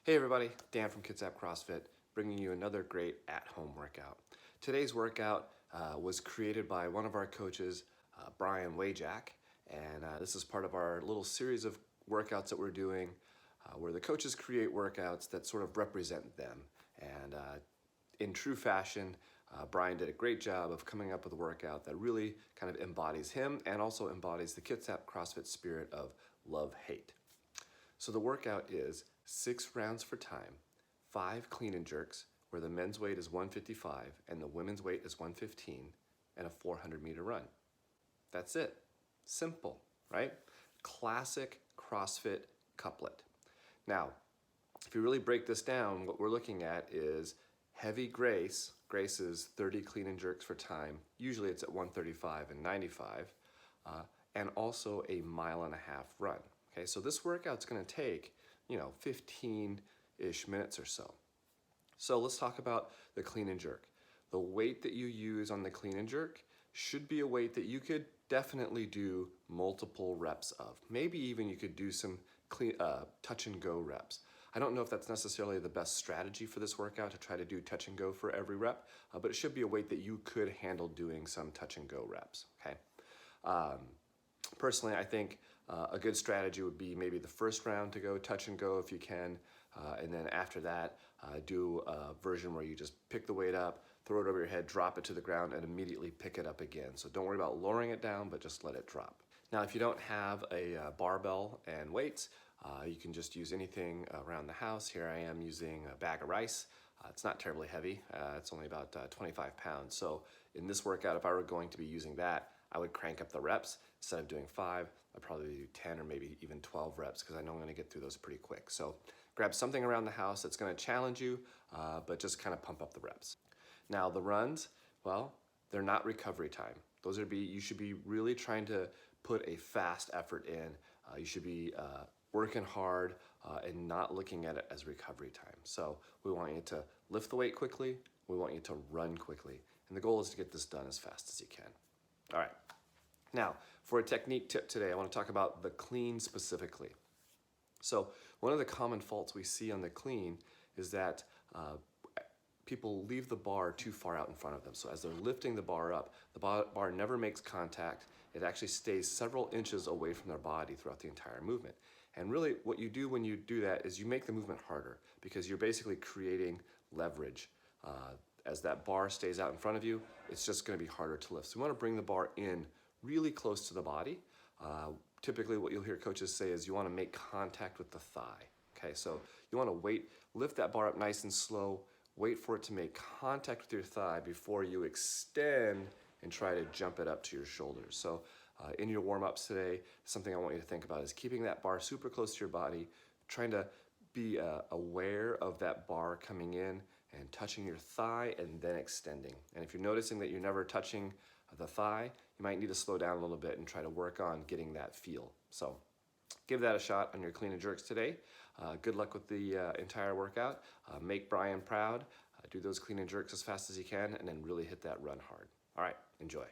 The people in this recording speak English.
Hey everybody, Dan from KCF CrossFit, bringing you another great at-home workout. Today's workout was created by one of our coaches, Brian Wajak, and this is part of our little series of workouts that we're doing where the coaches create workouts that sort of represent them. And in true fashion, Brian did a great job of coming up with a workout that really kind of embodies him and also embodies the KCF CrossFit spirit of love-hate. So the workout is 6 rounds for time, 5 clean and jerks, where the men's weight is 155 and the women's weight is 115, and a 400-meter run. That's it. Simple, right? Classic CrossFit couplet. Now, if you really break this down, what we're looking at is heavy Grace. Grace is 30 clean and jerks for time. Usually it's at 135 and 95, and also a 1.5 mile run. Okay, so this workout's gonna take, 15-ish minutes or so. So let's talk about the clean and jerk. The weight that you use on the clean and jerk should be a weight that you could definitely do multiple reps of. Maybe even you could do some touch and go reps. I don't know if that's necessarily the best strategy for this workout to try to do touch and go for every rep, but it should be a weight that you could handle doing some touch and go reps, okay? Personally, I think a good strategy would be maybe the first round to go touch and go if you can, and then after that, do a version where you just pick the weight up, throw it over your head, drop it to the ground, and immediately pick it up again. So don't worry about lowering it down, but just let it drop. Now, if you don't have a barbell and weights, you can just use anything around the house. Here I am using a bag of rice. It's not terribly heavy. It's only about 25 pounds. So in this workout, if I were going to be using that, I would crank up the reps. Instead of doing 5, I'd probably do 10 or maybe even 12 reps because I know I'm gonna get through those pretty quick. So grab something around the house that's gonna challenge you, but just kind of pump up the reps. Now the runs, well, they're not recovery time. You should be really trying to put a fast effort in. You should be working hard and not looking at it as recovery time. So we want you to lift the weight quickly, we want you to run quickly, and the goal is to get this done as fast as you can. All right, now for a technique tip today, I want to talk about the clean specifically. So one of the common faults we see on the clean is that people leave the bar too far out in front of them. So as they're lifting the bar up, the bar never makes contact. It actually stays several inches away from their body throughout the entire movement. And really what you do when you do that is you make the movement harder because you're basically creating leverage. As that bar stays out in front of you, it's just gonna be harder to lift. So you wanna bring the bar in really close to the body. Typically what you'll hear coaches say is you wanna make contact with the thigh. Okay, so you wanna lift that bar up nice and slow, wait for it to make contact with your thigh before you extend and try to jump it up to your shoulders. So in your warm-ups today, something I want you to think about is keeping that bar super close to your body, trying to be aware of that bar coming in and touching your thigh and then extending. And if you're noticing that you're never touching the thigh, you might need to slow down a little bit and try to work on getting that feel. So give that a shot on your clean and jerks today. Good luck with the entire workout. Make Brian proud. Do those clean and jerks as fast as you can and then really hit that run hard. All right, enjoy.